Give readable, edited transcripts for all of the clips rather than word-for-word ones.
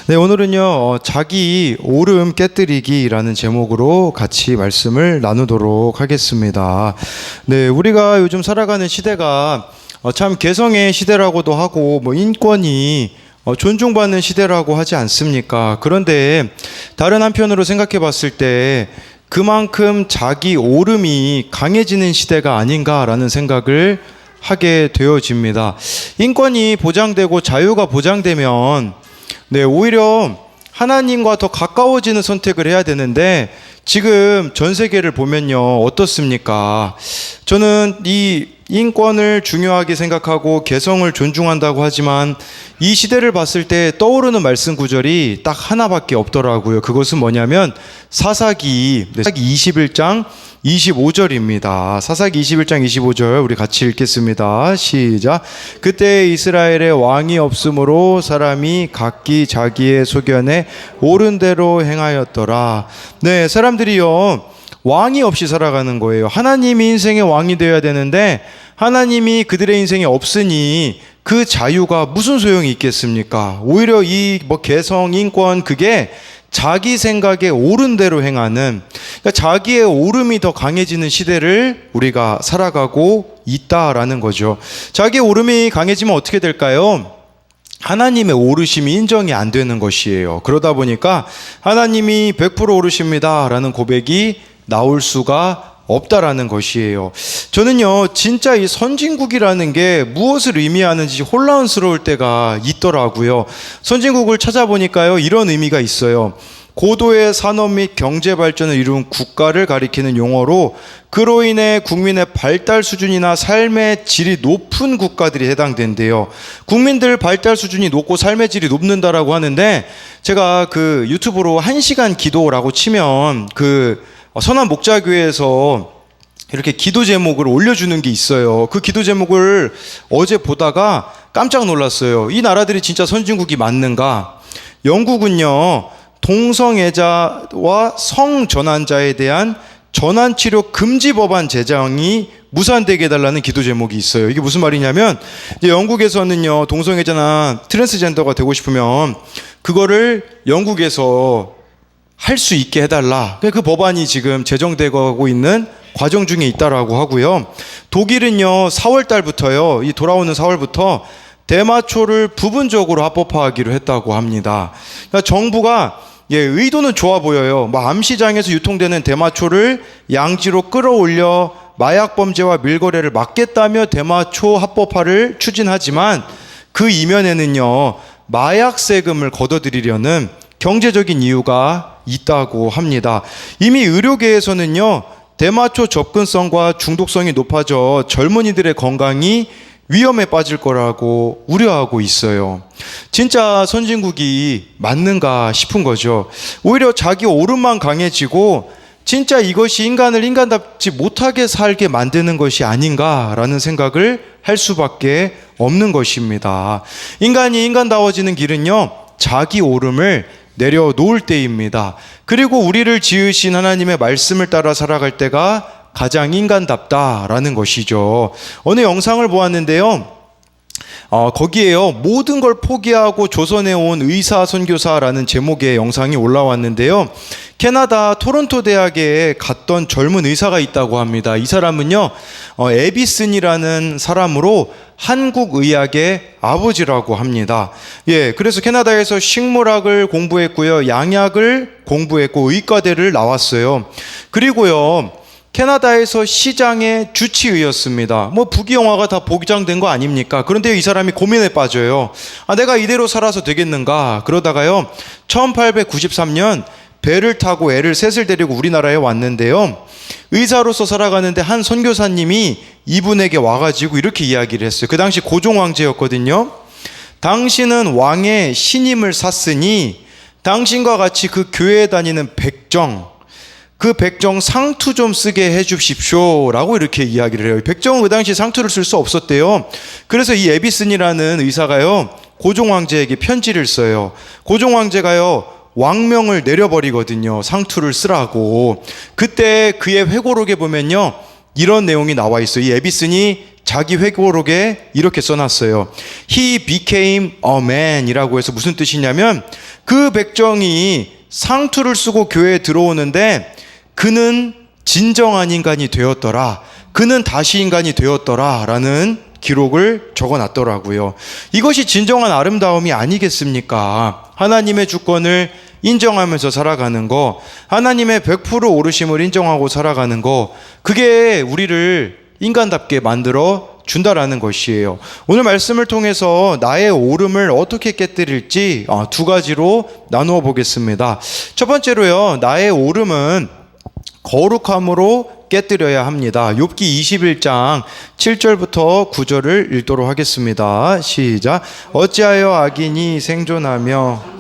네, 오늘은요, 자기 오름 깨뜨리기라는 제목으로 같이 말씀을 나누도록 하겠습니다. 네, 우리가 요즘 살아가는 시대가 참 개성의 시대라고도 하고, 인권이 존중받는 시대라고 하지 않습니까? 그런데 다른 한편으로 생각해 봤을 때 그만큼 자기 오름이 강해지는 시대가 아닌가라는 생각을 하게 되어집니다. 인권이 보장되고 자유가 보장되면 네, 오히려 하나님과 더 가까워지는 선택을 해야 되는데 지금 전 세계를 보면요, 어떻습니까? 저는 이 인권을 중요하게 생각하고 개성을 존중한다고 하지만 이 시대를 봤을 때 떠오르는 말씀 구절이 딱 하나밖에 없더라고요. 그것은 뭐냐면 사사기 21장 25절입니다. 사사기 21장 25절 우리 같이 읽겠습니다. 시작. 그때 이스라엘에 왕이 없으므로 사람이 각기 자기의 소견에 옳은 대로 행하였더라. 네, 사람들이요, 왕이 없이 살아가는 거예요. 하나님이 인생의 왕이 되어야 되는데 하나님이 그들의 인생에 없으니 그 자유가 무슨 소용이 있겠습니까? 오히려 이 개성, 인권, 그게 자기 생각에 옳은 대로 행하는, 그러니까 자기의 오름이 더 강해지는 시대를 우리가 살아가고 있다라는 거죠. 자기의 오름이 강해지면 어떻게 될까요? 하나님의 오르심이 인정이 안 되는 것이에요. 그러다 보니까 하나님이 100% 오르십니다 라는 고백이 나올 수가 없다라는 것이에요. 저는요, 진짜 이 선진국이라는 게 무엇을 의미하는지 혼란스러울 때가 있더라고요. 선진국을 찾아보니까요, 이런 의미가 있어요. 고도의 산업 및 경제 발전을 이룬 국가를 가리키는 용어로 그로 인해 국민의 발달 수준이나 삶의 질이 높은 국가들이 해당된대요. 국민들 발달 수준이 높고 삶의 질이 높는다라고 하는데, 제가 그 유튜브로 1시간 기도라고 치면 선한 목자교회에서 이렇게 기도 제목을 올려주는 게 있어요. 그 기도 제목을 어제 보다가 깜짝 놀랐어요. 이 나라들이 진짜 선진국이 맞는가? 영국은요, 동성애자와 성전환자에 대한 전환치료 금지 법안 제정이 무산되게 해달라는 기도 제목이 있어요. 이게 무슨 말이냐면, 이제 영국에서는요, 동성애자나 트랜스젠더가 되고 싶으면 그거를 영국에서 할 수 있게 해달라. 그 법안이 지금 제정되고 있는 과정 중에 있다라고 하고요. 독일은요, 4월 달부터요, 이 돌아오는 4월부터 대마초를 부분적으로 합법화하기로 했다고 합니다. 그러니까 정부가 의도는 좋아 보여요. 암시장에서 유통되는 대마초를 양지로 끌어올려 마약 범죄와 밀거래를 막겠다며 대마초 합법화를 추진하지만 그 이면에는요, 마약 세금을 걷어들이려는 경제적인 이유가 있다고 합니다. 이미 의료계에서는요, 대마초 접근성과 중독성이 높아져 젊은이들의 건강이 위험에 빠질 거라고 우려하고 있어요. 진짜 선진국이 맞는가 싶은 거죠. 오히려 자기 오름만 강해지고 진짜 이것이 인간을 인간답지 못하게 살게 만드는 것이 아닌가라는 생각을 할 수밖에 없는 것입니다. 인간이 인간다워지는 길은요, 자기 오름을 내려놓을 때입니다. 그리고 우리를 지으신 하나님의 말씀을 따라 살아갈 때가 가장 인간답다라는 것이죠. 어느 영상을 보았는데요, 거기에요, 모든 걸 포기하고 조선에 온 의사 선교사라는 제목의 영상이 올라왔는데요, 캐나다 토론토 대학에 갔던 젊은 의사가 있다고 합니다. 이 사람은요, 에비슨이라는 사람으로 한국 의학의 아버지라고 합니다. 그래서 캐나다에서 식물학을 공부했고요, 양약을 공부했고 의과대를 나왔어요. 그리고요, 캐나다에서 시장의 주치의였습니다. 부귀영화가 다 보장된 거 아닙니까? 그런데 이 사람이 고민에 빠져요. 내가 이대로 살아서 되겠는가? 그러다가요, 1893년 배를 타고 애를 셋을 데리고 우리나라에 왔는데요, 의사로서 살아가는데 한 선교사님이 이분에게 와가지고 이렇게 이야기를 했어요. 그 당시 고종 황제였거든요. 당신은 왕의 신임을 샀으니 당신과 같이 그 교회에 다니는 그 백정 상투 좀 쓰게 해 주십시오 라고 이렇게 이야기를 해요. 백정은 그 당시 상투를 쓸 수 없었대요. 그래서 이 에비슨이라는 의사가요, 고종 황제에게 편지를 써요. 고종 황제가요, 왕명을 내려버리거든요, 상투를 쓰라고. 그때 그의 회고록에 보면요, 이런 내용이 나와 있어요. 이 에비슨이 자기 회고록에 이렇게 써놨어요. He became a man 이라고 해서 무슨 뜻이냐면 그 백정이 상투를 쓰고 교회에 들어오는데 그는 진정한 인간이 되었더라. 그는 다시 인간이 되었더라 라는 기록을 적어놨더라고요. 이것이 진정한 아름다움이 아니겠습니까? 하나님의 주권을 인정하면서 살아가는 거, 하나님의 100% 오르심을 인정하고 살아가는 거, 그게 우리를 인간답게 만들어 준다라는 것이에요. 오늘 말씀을 통해서 나의 오름을 어떻게 깨뜨릴지 두 가지로 나누어 보겠습니다. 첫 번째로요, 나의 오름은 거룩함으로 깨뜨려야 합니다. 욥기 21장 7절부터 9절을 읽도록 하겠습니다. 시작. 어찌하여 악인이 생존하며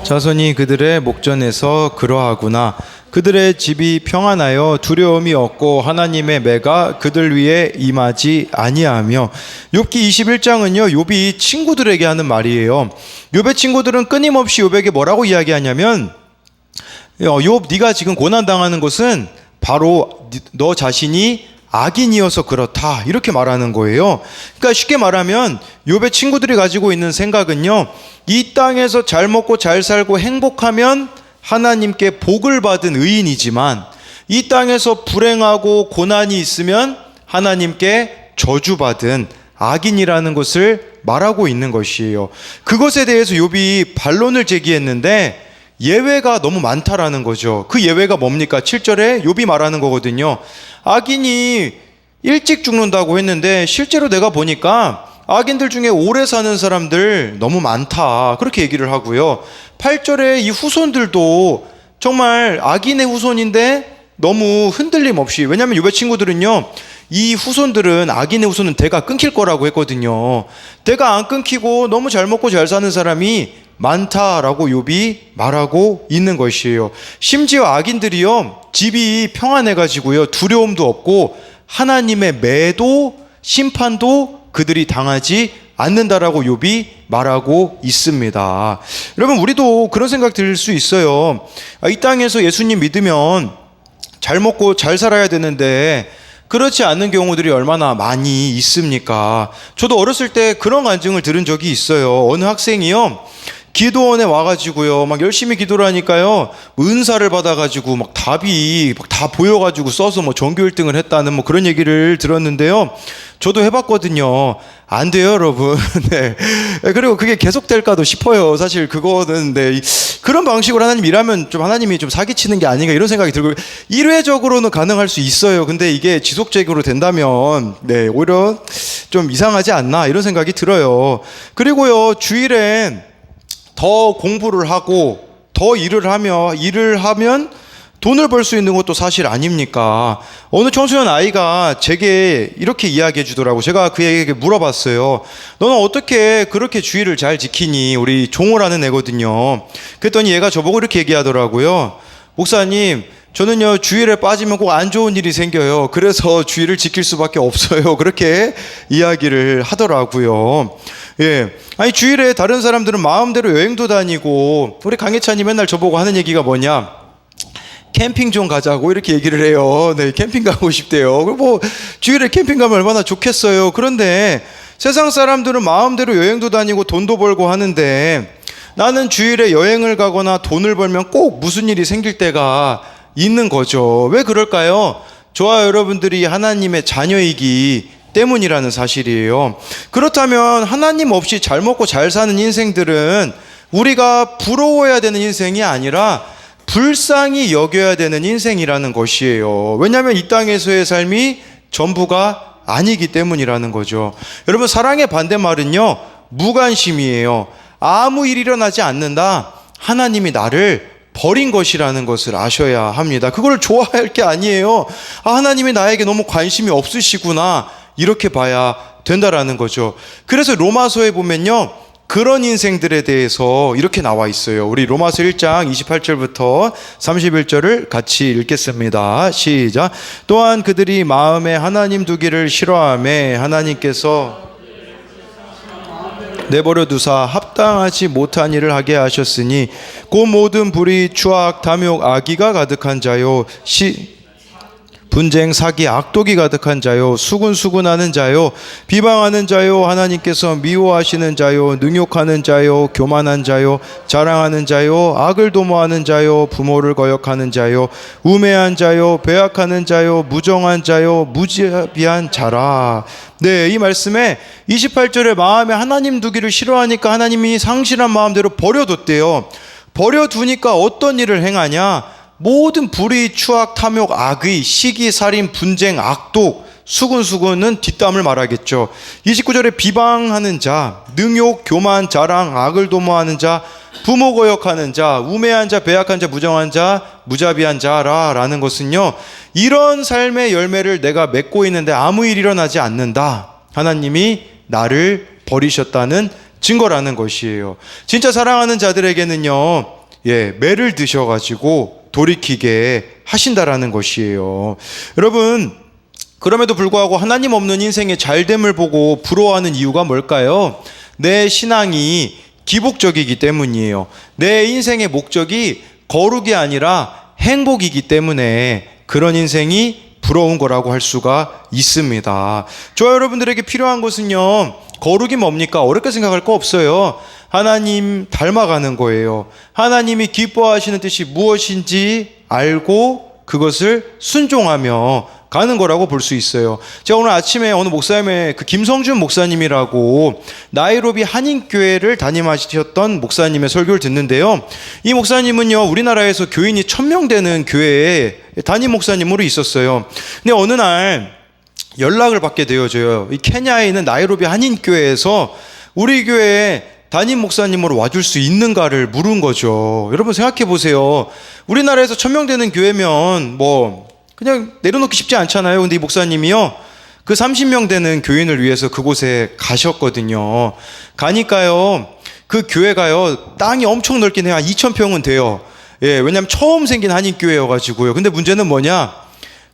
자손이 그들의 목전에서 그러하구나. 그들의 집이 평안하여 두려움이 없고 하나님의 매가 그들 위에 임하지 아니하며. 욥기 21장은요 욥이 친구들에게 하는 말이에요. 욥의 친구들은 끊임없이 욥에게 뭐라고 이야기하냐면 욥 네가 지금 고난당하는 것은 바로 너 자신이 악인이어서 그렇다 이렇게 말하는 거예요. 그러니까 쉽게 말하면 욥의 친구들이 가지고 있는 생각은요, 이 땅에서 잘 먹고 잘 살고 행복하면 하나님께 복을 받은 의인이지만 이 땅에서 불행하고 고난이 있으면 하나님께 저주받은 악인이라는 것을 말하고 있는 것이에요. 그것에 대해서 욥이 반론을 제기했는데 예외가 너무 많다라는 거죠. 그 예외가 뭡니까? 7절에 욥이 말하는 거거든요. 악인이 일찍 죽는다고 했는데 실제로 내가 보니까 악인들 중에 오래 사는 사람들 너무 많다 그렇게 얘기를 하고요. 8절에 이 후손들도 정말 악인의 후손인데 너무 흔들림 없이, 왜냐하면 욥의 친구들은요 이 후손들은 악인의 후손은 대가 끊길 거라고 했거든요. 대가 안 끊기고 너무 잘 먹고 잘 사는 사람이 많다라고 욥이 말하고 있는 것이에요. 심지어 악인들이요 집이 평안해가지고요 두려움도 없고 하나님의 매도 심판도 그들이 당하지 않는다라고 욥이 말하고 있습니다. 여러분, 우리도 그런 생각 들 수 있어요. 이 땅에서 예수님 믿으면 잘 먹고 잘 살아야 되는데 그렇지 않는 경우들이 얼마나 많이 있습니까? 저도 어렸을 때 그런 간증을 들은 적이 있어요. 어느 학생이요 기도원에 와가지고요 막 열심히 기도를 하니까요 은사를 받아가지고 막 답이 막 다 보여가지고 써서 뭐 전교 1등을 했다는 뭐 그런 얘기를 들었는데요. 저도 해봤거든요. 안 돼요, 여러분. 네. 그리고 그게 계속될까도 싶어요. 사실 그거는 네. 그런 방식으로 하나님 일하면 좀 하나님이 좀 사기치는 게 아닌가 이런 생각이 들고, 일회적으로는 가능할 수 있어요. 근데 이게 지속적으로 된다면 네 오히려 좀 이상하지 않나 이런 생각이 들어요. 그리고요 주일엔 더 공부를 하고 더 일을 하면 돈을 벌 수 있는 것도 사실 아닙니까? 어느 청소년 아이가 제게 이렇게 이야기해 주더라고. 제가 그에게 물어봤어요. 너는 어떻게 그렇게 주일을 잘 지키니? 우리 종을 하는 애거든요. 그랬더니 얘가 저보고 이렇게 얘기하더라고요. 목사님, 저는요 주일에 빠지면 꼭 안 좋은 일이 생겨요. 그래서 주일을 지킬 수밖에 없어요. 그렇게 이야기를 하더라고요. 예, 아니 주일에 다른 사람들은 마음대로 여행도 다니고, 우리 강혜찬이 맨날 저보고 하는 얘기가 뭐냐? 캠핑 좀 가자고 이렇게 얘기를 해요. 네, 캠핑 가고 싶대요. 뭐 주일에 캠핑 가면 얼마나 좋겠어요. 그런데 세상 사람들은 마음대로 여행도 다니고 돈도 벌고 하는데 나는 주일에 여행을 가거나 돈을 벌면 꼭 무슨 일이 생길 때가 있는 거죠. 왜 그럴까요? 저와 여러분들이 하나님의 자녀이기 때문이라는 사실이에요. 그렇다면 하나님 없이 잘 먹고 잘 사는 인생들은 우리가 부러워야 되는 인생이 아니라 불쌍히 여겨야 되는 인생이라는 것이에요. 왜냐하면 이 땅에서의 삶이 전부가 아니기 때문이라는 거죠. 여러분, 사랑의 반대말은요 무관심이에요. 아무 일이 일어나지 않는다. 하나님이 나를 버린 것이라는 것을 아셔야 합니다. 그걸 좋아할 게 아니에요. 하나님이 나에게 너무 관심이 없으시구나 이렇게 봐야 된다라는 거죠. 그래서 로마서에 보면요 그런 인생들에 대해서 이렇게 나와 있어요. 우리 로마서 1장 28절부터 31절을 같이 읽겠습니다. 시작. 또한 그들이 마음에 하나님 두기를 싫어하며 하나님께서 내버려 두사 합당하지 못한 일을 하게 하셨으니 그 모든 불의 추악 탐욕 악의가 가득한 자요 분쟁 사기 악독이 가득한 자요 수군수군하는 자요 비방하는 자요 하나님께서 미워하시는 자요 능욕하는 자요 교만한 자요 자랑하는 자요 악을 도모하는 자요 부모를 거역하는 자요 우매한 자요 배악하는 자요 무정한 자요 무지비한 자라. 네, 이 말씀에 28절에 마음에 하나님 두기를 싫어하니까 하나님이 상실한 마음대로 버려뒀대요. 버려두니까 어떤 일을 행하냐? 모든 불의, 추악, 탐욕, 악의, 시기, 살인, 분쟁, 악독, 수군수군은 뒷담을 말하겠죠. 29절에 비방하는 자, 능욕, 교만, 자랑, 악을 도모하는 자, 부모 거역하는 자, 우매한 자, 배악한 자, 무정한 자, 무자비한 자라 라는 것은요, 이런 삶의 열매를 내가 맺고 있는데 아무 일 일어나지 않는다. 하나님이 나를 버리셨다는 증거라는 것이에요. 진짜 사랑하는 자들에게는요, 매를 드셔가지고 돌이키게 하신다라는 것이에요. 여러분, 그럼에도 불구하고 하나님 없는 인생의 잘됨을 보고 부러워하는 이유가 뭘까요? 내 신앙이 기복적이기 때문이에요. 내 인생의 목적이 거룩이 아니라 행복이기 때문에 그런 인생이 부러운 거라고 할 수가 있습니다. 저와 여러분들에게 필요한 것은요, 거룩이 뭡니까? 어렵게 생각할 거 없어요. 하나님 닮아가는 거예요. 하나님이 기뻐하시는 뜻이 무엇인지 알고 그것을 순종하며 가는 거라고 볼 수 있어요. 제가 오늘 아침에 어느 목사님의 김성준 목사님이라고 나이로비 한인교회를 담임하셨던 목사님의 설교를 듣는데요. 이 목사님은요, 우리나라에서 교인이 1000명 되는 교회에 담임 목사님으로 있었어요. 근데 어느 날 연락을 받게 되어져요. 이 케냐에 있는 나이로비 한인교회에서 우리 교회에 담임 목사님으로 와줄 수 있는가를 물은 거죠. 여러분 생각해 보세요. 우리나라에서 1000명 되는 교회면 그냥 내려놓기 쉽지 않잖아요. 근데 이 목사님이요, 그 30명 되는 교인을 위해서 그곳에 가셨거든요. 가니까요, 그 교회가요, 땅이 엄청 넓긴 해요. 한 2000평은 돼요. 왜냐면 처음 생긴 한인교회여가지고요. 근데 문제는 뭐냐?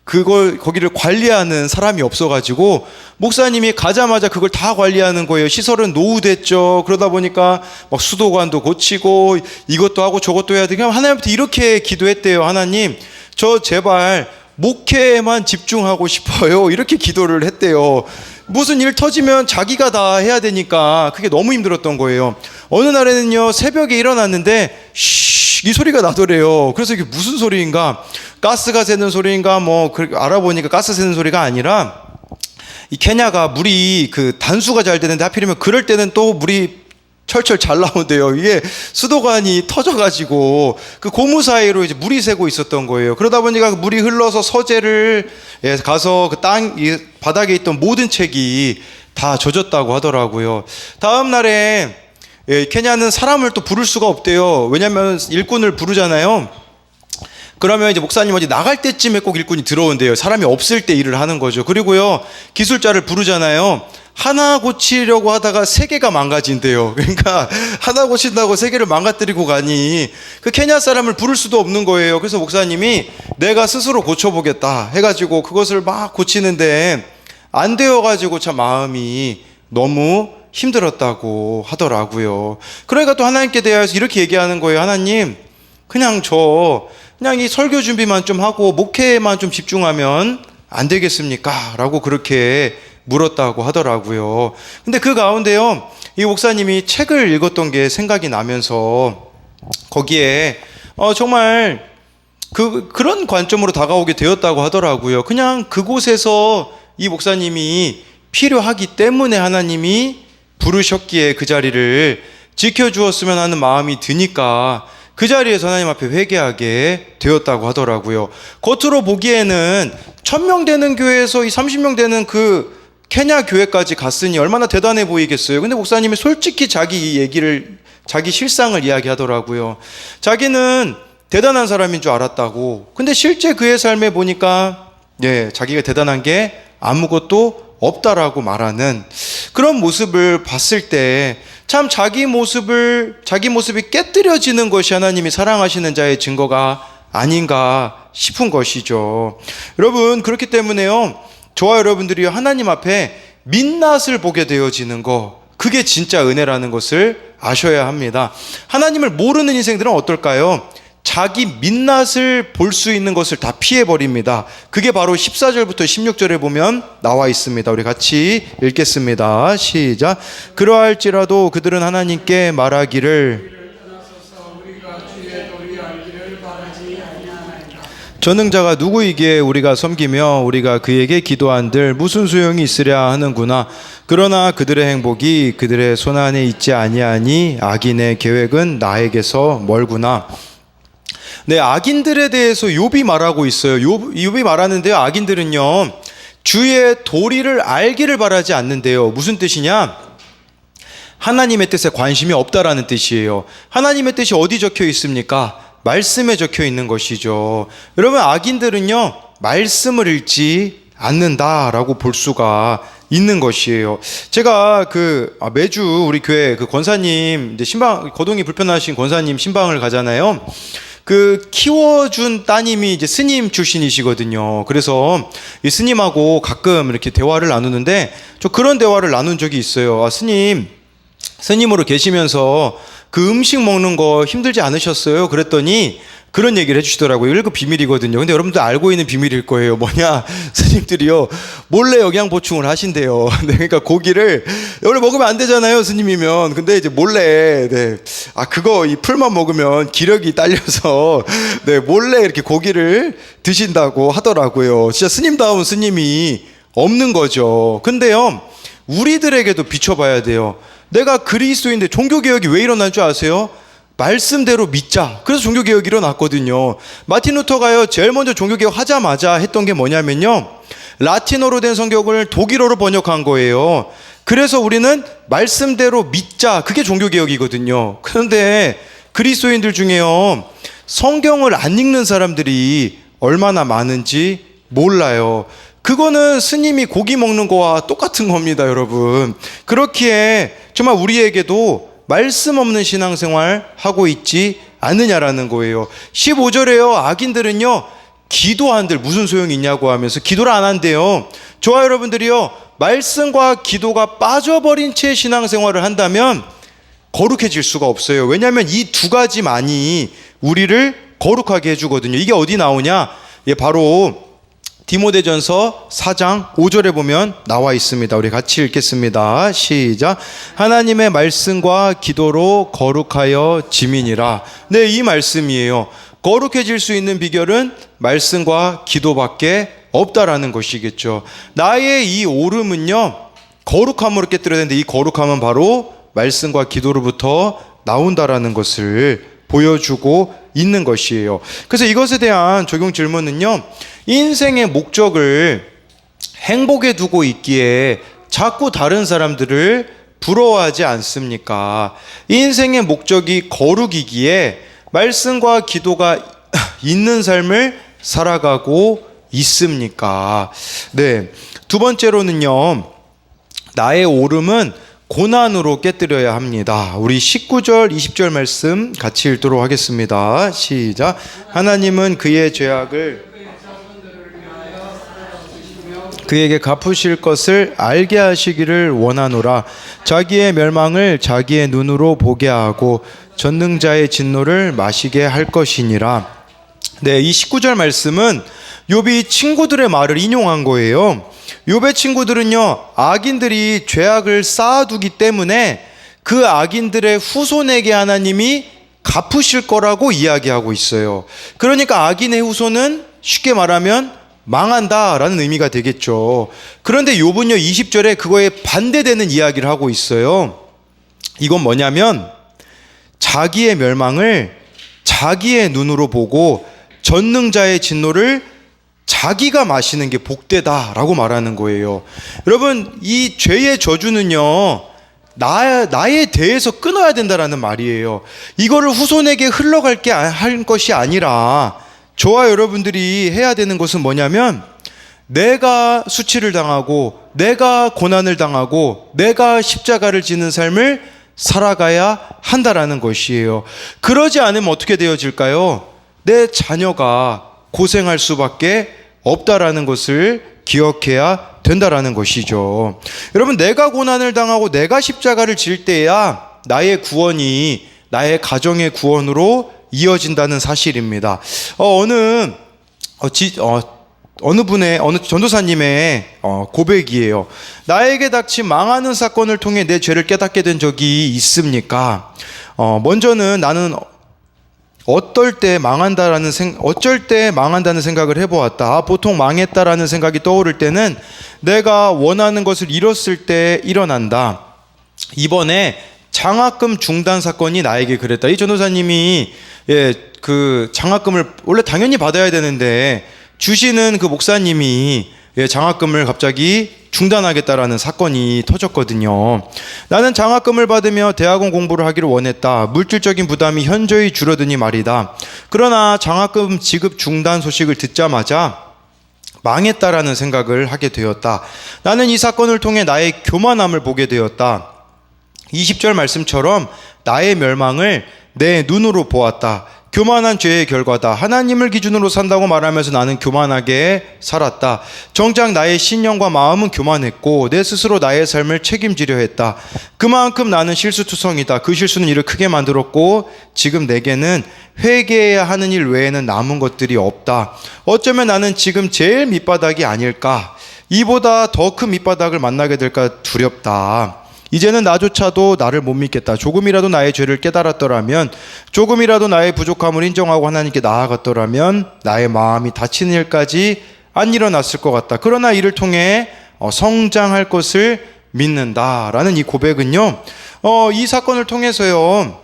거기를 관리하는 사람이 없어가지고 목사님이 가자마자 그걸 다 관리하는 거예요. 시설은 노후됐죠. 그러다 보니까 막 수도관도 고치고 이것도 하고 저것도 해야 되고 하나님한테 이렇게 기도했대요. 하나님, 저 제발 목회에만 집중하고 싶어요. 이렇게 기도를 했대요. 무슨 일 터지면 자기가 다 해야 되니까 그게 너무 힘들었던 거예요. 어느 날에는요, 새벽에 일어났는데 이 소리가 나더래요. 그래서 이게 무슨 소리인가? 가스가 새는 소리인가? 알아보니까 가스 새는 소리가 아니라 이 케냐가 물이 단수가 잘 되는데 하필이면 그럴 때는 또 물이 철철 잘 나온대요. 이게 수도관이 터져가지고 그 고무 사이로 이제 물이 새고 있었던 거예요. 그러다 보니까 물이 흘러서 서재를 가서 그 바닥에 있던 모든 책이 다 젖었다고 하더라고요. 다음 날에 케냐는 사람을 또 부를 수가 없대요. 왜냐면 일꾼을 부르잖아요. 그러면 이제 목사님 어디 나갈 때쯤에 꼭 일꾼이 들어온대요. 사람이 없을 때 일을 하는 거죠. 그리고요, 기술자를 부르잖아요. 하나 고치려고 하다가 3개가 망가진대요. 그러니까 하나 고친다고 3개를 망가뜨리고 가니 그 케냐 사람을 부를 수도 없는 거예요. 그래서 목사님이 내가 스스로 고쳐보겠다 해가지고 그것을 막 고치는데 안 되어가지고 참 마음이 너무 힘들었다고 하더라고요. 그러니까 또 하나님께 대하여서 이렇게 얘기하는 거예요. 하나님, 그냥 이 설교 준비만 좀 하고 목회에만 좀 집중하면 안 되겠습니까? 라고 그렇게 물었다고 하더라고요. 근데 그 가운데요, 이 목사님이 책을 읽었던 게 생각이 나면서 거기에 정말 그런 관점으로 다가오게 되었다고 하더라고요. 그냥 그곳에서 이 목사님이 필요하기 때문에 하나님이 부르셨기에 그 자리를 지켜주었으면 하는 마음이 드니까 그 자리에서 하나님 앞에 회개하게 되었다고 하더라고요. 겉으로 보기에는 1000명 되는 교회에서 이 30명 되는 그 케냐 교회까지 갔으니 얼마나 대단해 보이겠어요. 근데 목사님이 솔직히 자기 실상을 이야기하더라고요. 자기는 대단한 사람인 줄 알았다고. 근데 실제 그의 삶에 보니까 자기가 대단한 게 아무것도 없다라고 말하는 그런 모습을 봤을 때 참 자기 모습이 깨뜨려지는 것이 하나님이 사랑하시는 자의 증거가 아닌가 싶은 것이죠. 여러분, 그렇기 때문에요, 저와 여러분들이 하나님 앞에 민낯을 보게 되어지는 거, 그게 진짜 은혜라는 것을 아셔야 합니다. 하나님을 모르는 인생들은 어떨까요? 자기 민낯을 볼 수 있는 것을 다 피해버립니다. 그게 바로 14절부터 16절에 보면 나와 있습니다. 우리 같이 읽겠습니다. 시작. 그러할지라도 그들은 하나님께 말하기를 전능자가 누구이기에 우리가 섬기며 우리가 그에게 기도한들 무슨 소용이 있으랴 하는구나. 그러나 그들의 행복이 그들의 손안에 있지 아니하니 악인의 계획은 나에게서 멀구나. 네, 악인들에 대해서 욥이 말하고 있어요. 욥이 말하는데요, 악인들은요 주의 도리를 알기를 바라지 않는데요. 무슨 뜻이냐? 하나님의 뜻에 관심이 없다라는 뜻이에요. 하나님의 뜻이 어디 적혀 있습니까? 말씀에 적혀 있는 것이죠. 여러분, 악인들은요 말씀을 읽지 않는다라고 볼 수가 있는 것이에요. 제가 매주 우리 교회 권사님 이제 신방, 거동이 불편하신 권사님 신방을 가잖아요. 키워준 따님이 이제 스님 출신이시거든요. 그래서 이 스님하고 가끔 이렇게 대화를 나누는데, 저 그런 대화를 나눈 적이 있어요. 스님으로 계시면서 음식 먹는 거 힘들지 않으셨어요? 그랬더니 그런 얘기를 해주시더라고요. 이거 비밀이거든요. 근데 여러분들 알고 있는 비밀일 거예요. 뭐냐? 스님들이요 몰래 영양 보충을 하신대요. 네, 그러니까 고기를 원래 먹으면 안 되잖아요, 스님이면. 근데 이제 몰래 그거 이 풀만 먹으면 기력이 딸려서 몰래 이렇게 고기를 드신다고 하더라고요. 진짜 스님다운 스님이 없는 거죠. 근데요 우리들에게도 비춰봐야 돼요. 내가 그리스도인데 종교개혁이 왜 일어난 줄 아세요? 말씀대로 믿자. 그래서 종교개혁이 일어났거든요. 마틴 루터가요 제일 먼저 종교개혁 하자마자 했던 게 뭐냐면요, 라틴어로 된 성경을 독일어로 번역한 거예요. 그래서 우리는 말씀대로 믿자. 그게 종교개혁이거든요. 그런데 그리스도인들 중에요 성경을 안 읽는 사람들이 얼마나 많은지 몰라요. 그거는 스님이 고기 먹는 거와 똑같은 겁니다, 여러분. 그렇기에 정말 우리에게도 말씀 없는 신앙생활 하고 있지 않느냐라는 거예요. 15절에요 악인들은요 기도한들 무슨 소용이 있냐고 하면서 기도를 안 한대요. 저와 여러분들이요 말씀과 기도가 빠져버린 채 신앙생활을 한다면 거룩해질 수가 없어요. 왜냐하면 이 두 가지만이 우리를 거룩하게 해주거든요. 이게 어디 나오냐? 바로 디모데전서 4장 5절에 보면 나와 있습니다. 우리 같이 읽겠습니다. 시작. 하나님의 말씀과 기도로 거룩하여 지민이라. 네, 이 말씀이에요. 거룩해질 수 있는 비결은 말씀과 기도밖에 없다라는 것이겠죠. 나의 이 오름은요 거룩함으로 깨뜨려야 되는데, 이 거룩함은 바로 말씀과 기도로부터 나온다라는 것을 보여주고 있는 것이에요. 그래서 이것에 대한 적용 질문은요, 인생의 목적을 행복에 두고 있기에 자꾸 다른 사람들을 부러워하지 않습니까? 인생의 목적이 거룩이기에 말씀과 기도가 있는 삶을 살아가고 있습니까? 네. 두 번째로는요, 나의 오름은 고난으로 깨뜨려야 합니다. 우리 19절 20절 말씀 같이 읽도록 하겠습니다. 시작. 하나님은 그의 죄악을 그에게 갚으실 것을 알게 하시기를 원하노라. 자기의 멸망을 자기의 눈으로 보게 하고 전능자의 진노를 마시게 할 것이니라. 네, 이 19절 말씀은 욥이 친구들의 말을 인용한 거예요. 욥의 친구들은요 악인들이 죄악을 쌓아두기 때문에 그 악인들의 후손에게 하나님이 갚으실 거라고 이야기하고 있어요. 그러니까 악인의 후손은 쉽게 말하면 망한다라는 의미가 되겠죠. 그런데 욥은요 20절에 그거에 반대되는 이야기를 하고 있어요. 이건 뭐냐면 자기의 멸망을 자기의 눈으로 보고 전능자의 진노를 자기가 마시는 게 복되다라고 말하는 거예요. 여러분, 이 죄의 저주는요 나에 대해서 끊어야 된다라는 말이에요. 이거를 후손에게 흘러갈게 할 것이 아니라 저와 여러분들이 해야 되는 것은 뭐냐면 내가 수치를 당하고 내가 고난을 당하고 내가 십자가를 지는 삶을 살아가야 한다라는 것이에요. 그러지 않으면 어떻게 되어질까요? 내 자녀가 고생할 수밖에 없다라는 것을 기억해야 된다라는 것이죠. 여러분, 내가 고난을 당하고 내가 십자가를 질 때야 나의 구원이 나의 가정의 구원으로 이어진다는 사실입니다. 어느 전도사님의 고백이에요. 나에게 닥친 망하는 사건을 통해 내 죄를 깨닫게 된 적이 있습니까? 먼저는 나는 어쩔 때 망한다는 생각을 해보았다. 보통 망했다라는 생각이 떠오를 때는 내가 원하는 것을 잃었을 때 일어난다. 이번에 장학금 중단 사건이 나에게 그랬다. 이 전도사님이 그 장학금을 원래 당연히 받아야 되는데 주시는 그 목사님이 장학금을 갑자기 중단하겠다라는 사건이 터졌거든요. 나는 장학금을 받으며 대학원 공부를 하기를 원했다. 물질적인 부담이 현저히 줄어드니 말이다. 그러나 장학금 지급 중단 소식을 듣자마자 망했다라는 생각을 하게 되었다. 나는 이 사건을 통해 나의 교만함을 보게 되었다. 20절 말씀처럼 나의 멸망을 내 눈으로 보았다. 교만한 죄의 결과다. 하나님을 기준으로 산다고 말하면서 나는 교만하게 살았다. 정작 나의 신령과 마음은 교만했고 내 스스로 나의 삶을 책임지려 했다. 그만큼 나는 실수투성이다. 그 실수는 이를 크게 만들었고 지금 내게는 회개해야 하는 일 외에는 남은 것들이 없다. 어쩌면 나는 지금 제일 밑바닥이 아닐까. 이보다 더 큰 밑바닥을 만나게 될까 두렵다. 이제는 나조차도 나를 못 믿겠다. 조금이라도 나의 죄를 깨달았더라면, 조금이라도 나의 부족함을 인정하고 하나님께 나아갔더라면 나의 마음이 다치는 일까지 안 일어났을 것 같다. 그러나 이를 통해 성장할 것을 믿는다라는 이 고백은요, 이 사건을 통해서요,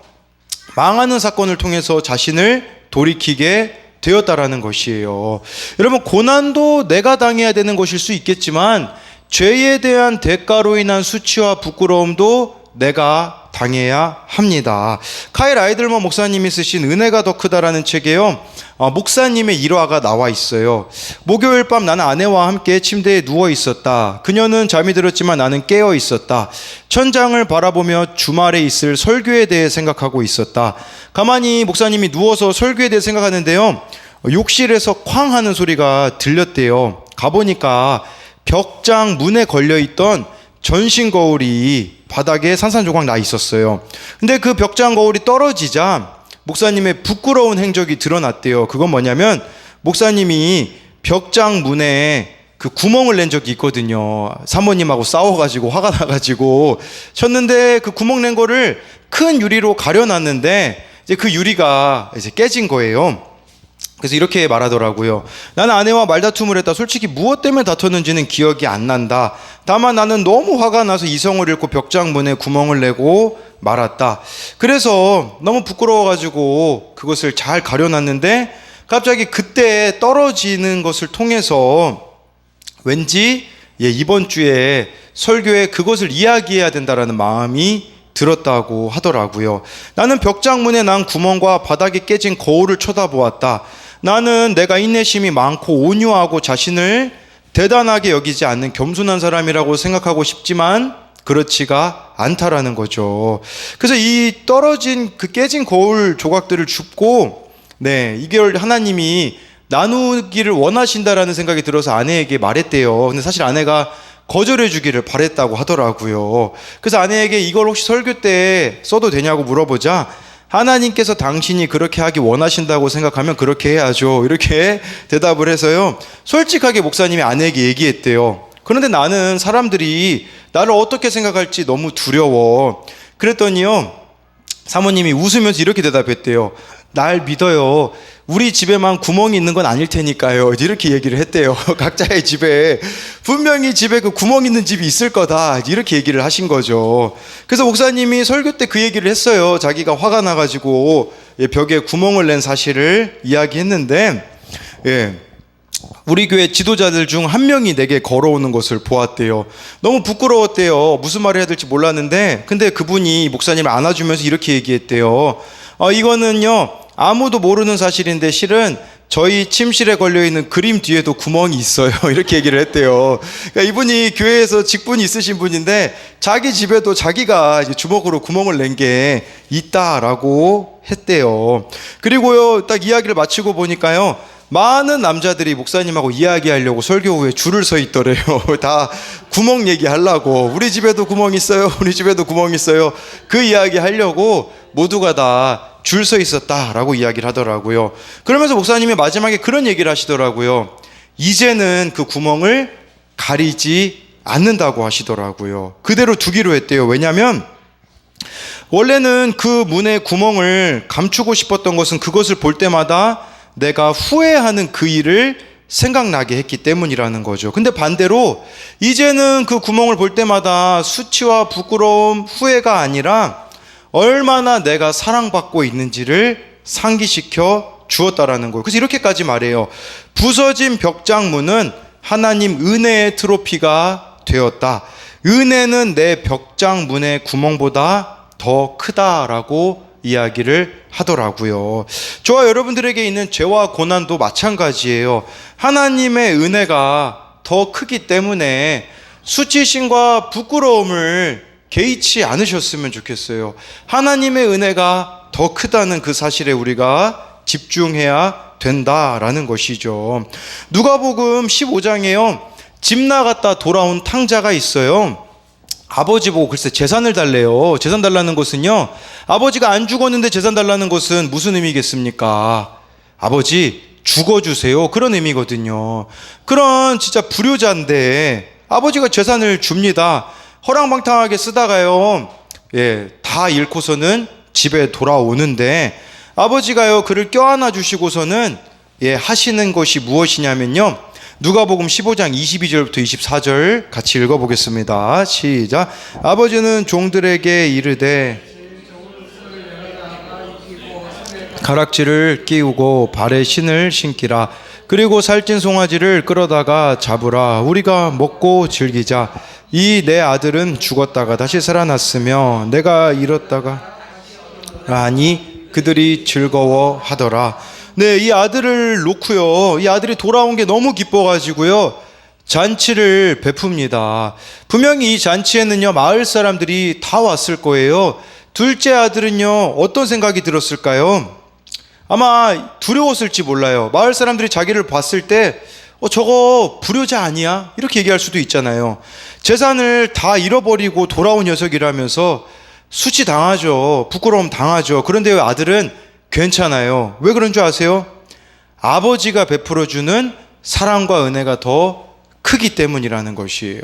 망하는 사건을 통해서 자신을 돌이키게 되었다라는 것이에요. 여러분, 고난도 내가 당해야 되는 것일 수 있겠지만 죄에 대한 대가로 인한 수치와 부끄러움도 내가 당해야 합니다. 카일 아이들먼 목사님이 쓰신 은혜가 더 크다라는 책에요, 목사님의 일화가 나와 있어요. 목요일 밤 나는 아내와 함께 침대에 누워 있었다. 그녀는 잠이 들었지만 나는 깨어 있었다. 천장을 바라보며 주말에 있을 설교에 대해 생각하고 있었다. 가만히 목사님이 누워서 설교에 대해 생각하는데요, 욕실에서 쾅 하는 소리가 들렸대요. 가보니까 벽장 문에 걸려있던 전신 거울이 바닥에 산산조각 나 있었어요. 근데 그 벽장 거울이 떨어지자 목사님의 부끄러운 행적이 드러났대요. 그건 뭐냐면 목사님이 벽장 문에 그 구멍을 낸 적이 있거든요. 사모님하고 싸워가지고 화가 나가지고 쳤는데 그 구멍 낸 거를 큰 유리로 가려놨는데 이제 그 유리가 이제 깨진 거예요. 그래서 이렇게 말하더라고요. 나는 아내와 말다툼을 했다. 솔직히 무엇 때문에 다퉜는지는 기억이 안 난다. 다만 나는 너무 화가 나서 이성을 잃고 벽장문에 구멍을 내고 말았다. 그래서 너무 부끄러워가지고 그것을 잘 가려놨는데 갑자기 그때 떨어지는 것을 통해서 왠지 이번 주에 설교에 그것을 이야기해야 된다라는 마음이 들었다고 하더라고요. 나는 벽장문에 난 구멍과 바닥에 깨진 거울을 쳐다보았다. 나는 내가 인내심이 많고 온유하고 자신을 대단하게 여기지 않는 겸손한 사람이라고 생각하고 싶지만 그렇지가 않다라는 거죠. 그래서 이 떨어진 그 깨진 거울 조각들을 줍고 이걸 하나님이 나누기를 원하신다라는 생각이 들어서 아내에게 말했대요. 근데 사실 아내가 거절해 주기를 바랬다고 하더라고요. 그래서 아내에게 이걸 혹시 설교 때 써도 되냐고 물어보자 하나님께서 당신이 그렇게 하기 원하신다고 생각하면 그렇게 해야죠, 이렇게 대답을 해서요, 솔직하게 목사님이 아내에게 얘기했대요. 그런데 나는 사람들이 나를 어떻게 생각할지 너무 두려워. 그랬더니요, 사모님이 웃으면서 이렇게 대답했대요. 날 믿어요. 우리 집에만 구멍이 있는 건 아닐 테니까요. 이렇게 얘기를 했대요. 각자의 집에 분명히 집에 그 구멍 있는 집이 있을 거다, 이렇게 얘기를 하신 거죠. 그래서 목사님이 설교 때 그 얘기를 했어요. 자기가 화가 나가지고 벽에 구멍을 낸 사실을 이야기했는데, 우리 교회 지도자들 중 한 명이 내게 걸어오는 것을 보았대요. 너무 부끄러웠대요. 무슨 말을 해야 될지 몰랐는데, 근데 그분이 목사님을 안아주면서 이렇게 얘기했대요. 이거는요, 아무도 모르는 사실인데 실은 저희 침실에 걸려있는 그림 뒤에도 구멍이 있어요. 이렇게 얘기를 했대요. 그러니까 이분이 교회에서 직분이 있으신 분인데 자기 집에도 자기가 이제 주먹으로 구멍을 낸 게 있다라고 했대요. 그리고요, 딱 이야기를 마치고 보니까요, 많은 남자들이 목사님하고 이야기하려고 설교 후에 줄을 서 있더래요. 다 구멍 얘기하려고. 우리 집에도 구멍 있어요. 우리 집에도 구멍 있어요. 그 이야기 하려고 모두가 다 줄 서 있었다라고 이야기를 하더라고요. 그러면서 목사님이 마지막에 그런 얘기를 하시더라고요. 이제는 그 구멍을 가리지 않는다고 하시더라고요. 그대로 두기로 했대요. 왜냐하면 원래는 그 문의 구멍을 감추고 싶었던 것은 그것을 볼 때마다 내가 후회하는 그 일을 생각나게 했기 때문이라는 거죠. 근데 반대로 이제는 그 구멍을 볼 때마다 수치와 부끄러움, 후회가 아니라 얼마나 내가 사랑받고 있는지를 상기시켜 주었다라는 거예요. 그래서 이렇게까지 말해요. 부서진 벽장문은 하나님 은혜의 트로피가 되었다. 은혜는 내 벽장문의 구멍보다 더 크다라고 이야기를 하더라고요. 저와 여러분들에게 있는 죄와 고난도 마찬가지예요. 하나님의 은혜가 더 크기 때문에 수치심과 부끄러움을 개의치 않으셨으면 좋겠어요. 하나님의 은혜가 더 크다는 그 사실에 우리가 집중해야 된다라는 것이죠. 누가복음 15장에요. 집 나갔다 돌아온 탕자가 있어요. 아버지 보고 글쎄 재산을 달래요. 재산 달라는 것은요, 아버지가 안 죽었는데 재산 달라는 것은 무슨 의미겠습니까? 아버지 죽어주세요, 그런 의미거든요. 그런 진짜 불효자인데 아버지가 재산을 줍니다. 허랑방탕하게 쓰다가요, 다 잃고서는 집에 돌아오는데 아버지가요 그를 껴안아 주시고서는 하시는 것이 무엇이냐면요, 누가복음 15장 22절부터 24절 같이 읽어보겠습니다. 시작. 아버지는 종들에게 이르되 가락지를 끼우고 발에 신을 신기라. 그리고 살찐 송아지를 끌어다가 잡으라. 우리가 먹고 즐기자. 이 내 아들은 죽었다가 다시 살아났으며 내가 잃었다가 아니 그들이 즐거워하더라. 네, 이 아들을 놓고요, 이 아들이 돌아온 게 너무 기뻐가지고요 잔치를 베풉니다. 분명히 이 잔치에는요 마을 사람들이 다 왔을 거예요. 둘째 아들은요 어떤 생각이 들었을까요? 아마 두려웠을지 몰라요. 마을 사람들이 자기를 봤을 때 저거 불효자 아니야? 이렇게 얘기할 수도 있잖아요. 재산을 다 잃어버리고 돌아온 녀석이라면서 수치 당하죠. 부끄러움 당하죠. 그런데 아들은 괜찮아요. 왜 그런 줄 아세요? 아버지가 베풀어주는 사랑과 은혜가 더 크기 때문이라는 것이에요.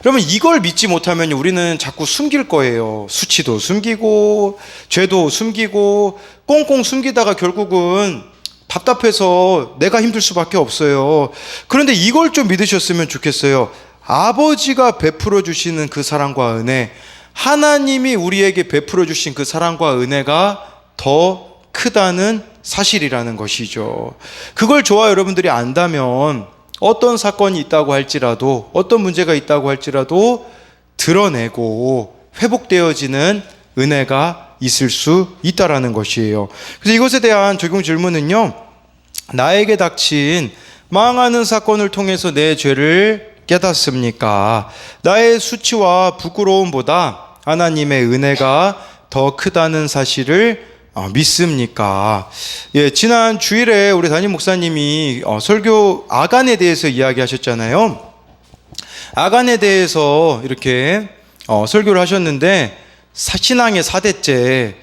그러면 이걸 믿지 못하면 우리는 자꾸 숨길 거예요. 수치도 숨기고 죄도 숨기고 꽁꽁 숨기다가 결국은 답답해서 내가 힘들 수밖에 없어요. 그런데 이걸 좀 믿으셨으면 좋겠어요. 아버지가 베풀어 주시는 그 사랑과 은혜, 하나님이 우리에게 베풀어 주신 그 사랑과 은혜가 더 크다는 사실이라는 것이죠. 그걸 저와 여러분들이 안다면 어떤 사건이 있다고 할지라도, 어떤 문제가 있다고 할지라도 드러내고 회복되어지는 은혜가 있을 수 있다라는 것이에요. 그래서 이것에 대한 적용 질문은요, 나에게 닥친 망하는 사건을 통해서 내 죄를 깨닫습니까? 나의 수치와 부끄러움보다 하나님의 은혜가 더 크다는 사실을 믿습니까? 지난 주일에 우리 담임 목사님이 설교 아간에 대해서 이야기하셨잖아요. 아간에 대해서 이렇게 설교를 하셨는데, 신앙의 4대째,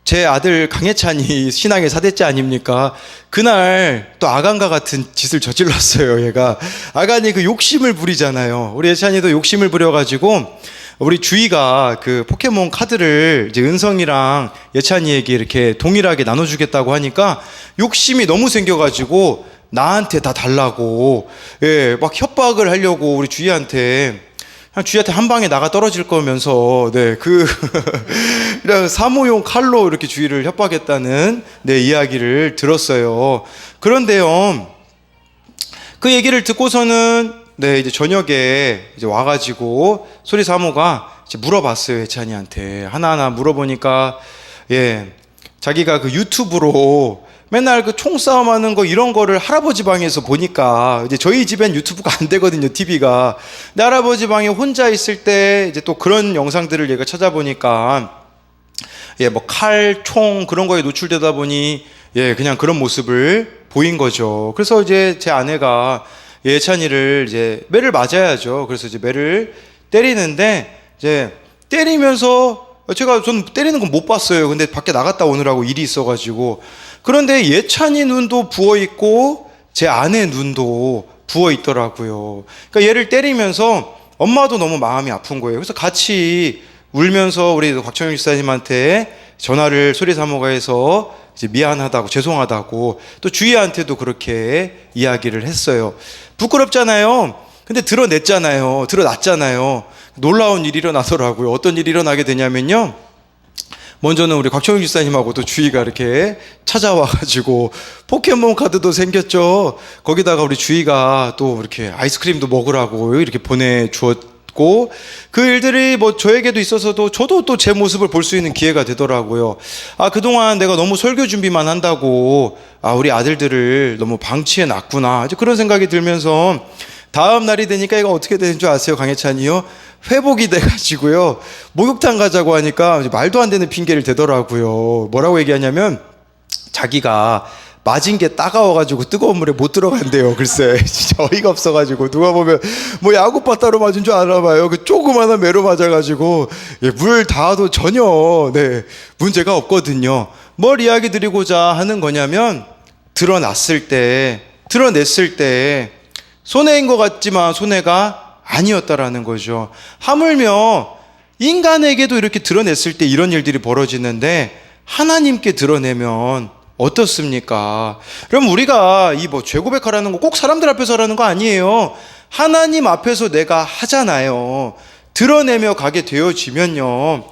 제 아들 강혜찬이 신앙의 4대째 아닙니까? 그날 또 아간과 같은 짓을 저질렀어요. 얘가 아간이 그 욕심을 부리잖아요. 우리 예찬이도 욕심을 부려가지고 우리 주희가 그 포켓몬 카드를 이제 은성이랑 예찬이에게 이렇게 동일하게 나눠주겠다고 하니까 욕심이 너무 생겨가지고 나한테 다 달라고 막 협박을 하려고 우리 주희한테 한 방에 나가 떨어질 거면서 사모용 칼로 이렇게 주희를 협박했다는 이야기를 들었어요. 그런데요, 그 얘기를 듣고서는 이제 저녁에 이제 와가지고 소리 사모가 이제 물어봤어요. 예찬이한테 하나하나 물어보니까 자기가 그 유튜브로 맨날 그 총싸움 하는 거 이런 거를 할아버지 방에서 보니까, 이제 저희 집엔 유튜브가 안 되거든요, TV가. 근데 할아버지 방에 혼자 있을 때 이제 또 그런 영상들을 얘가 찾아보니까 뭐 칼, 총 그런 거에 노출되다 보니 그냥 그런 모습을 보인 거죠. 그래서 이제 제 아내가 예찬이를 이제 매를 맞아야죠. 그래서 이제 매를 때리는데 이제 때리면서 제가 전 때리는 건 못 봤어요. 근데 밖에 나갔다 오느라고 일이 있어가지고. 그런데 예찬이 눈도 부어 있고 제 아내 눈도 부어 있더라고요. 그러니까 얘를 때리면서 엄마도 너무 마음이 아픈 거예요. 그래서 같이 울면서 우리 곽청영 집사님한테 전화를 소리사모가 해서 이제 미안하다고, 죄송하다고, 또 주희한테도 그렇게 이야기를 했어요. 부끄럽잖아요. 근데 드러났잖아요. 놀라운 일이 일어나더라고요. 어떤 일이 일어나게 되냐면요, 먼저는 우리 곽청영 집사님하고 또 주희가 이렇게 찾아와가지고 포켓몬 카드도 생겼죠. 거기다가 우리 주희가 또 이렇게 아이스크림도 먹으라고 이렇게 보내주었고, 그 일들이 뭐 저에게도 있어서도 저도 또 제 모습을 볼 수 있는 기회가 되더라고요. 아, 그동안 내가 너무 설교 준비만 한다고 우리 아들들을 너무 방치해 놨구나, 그런 생각이 들면서 다음 날이 되니까 이거 어떻게 되는 줄 아세요? 강혜찬이요? 회복이 돼가지고요, 목욕탕 가자고 하니까 말도 안 되는 핑계를 대더라고요. 뭐라고 얘기하냐면 자기가 맞은 게 따가워가지고 뜨거운 물에 못 들어간대요. 글쎄, 진짜 어이가 없어가지고 누가 보면 뭐 야구바따로 맞은 줄 알아 봐요. 그 조그마한 매로 맞아가지고 물 닿아도 전혀 문제가 없거든요. 뭘 이야기 드리고자 하는 거냐면, 드러냈을 때 손해인 것 같지만 손해가 아니었다라는 거죠. 하물며 인간에게도 이렇게 드러냈을 때 이런 일들이 벌어지는데 하나님께 드러내면 어떻습니까? 그럼 우리가 이 죄 고백하라는 거 꼭 사람들 앞에서 하라는 거 아니에요. 하나님 앞에서 내가 하잖아요. 드러내며 가게 되어지면요,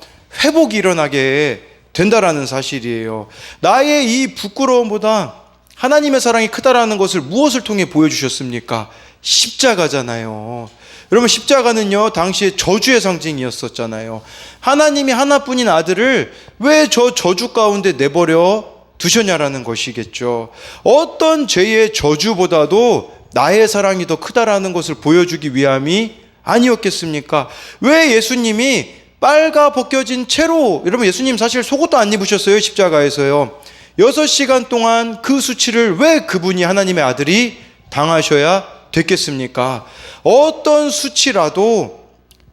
회복이 일어나게 된다라는 사실이에요. 나의 이 부끄러움보다 하나님의 사랑이 크다라는 것을 무엇을 통해 보여주셨습니까? 십자가잖아요. 여러분, 십자가는요, 당시에 저주의 상징이었었잖아요. 하나님이 하나뿐인 아들을 왜 저 저주 가운데 내버려 두셨냐라는 것이겠죠. 어떤 죄의 저주보다도 나의 사랑이 더 크다라는 것을 보여주기 위함이 아니었겠습니까? 왜 예수님이 빨가 벗겨진 채로, 여러분 예수님 사실 속옷도 안 입으셨어요. 십자가에서요. 6시간 동안 그 수치를 왜 그분이, 하나님의 아들이 당하셔야 됐겠습니까? 어떤 수치라도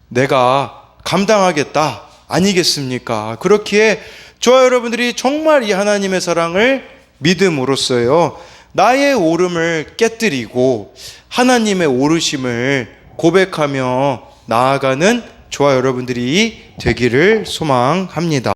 내가 감당하겠다 아니겠습니까? 그렇기에 저와 여러분들이 정말 이 하나님의 사랑을 믿음으로써요, 나의 오름을 깨뜨리고 하나님의 오르심을 고백하며 나아가는 저와 여러분들이 되기를 소망합니다.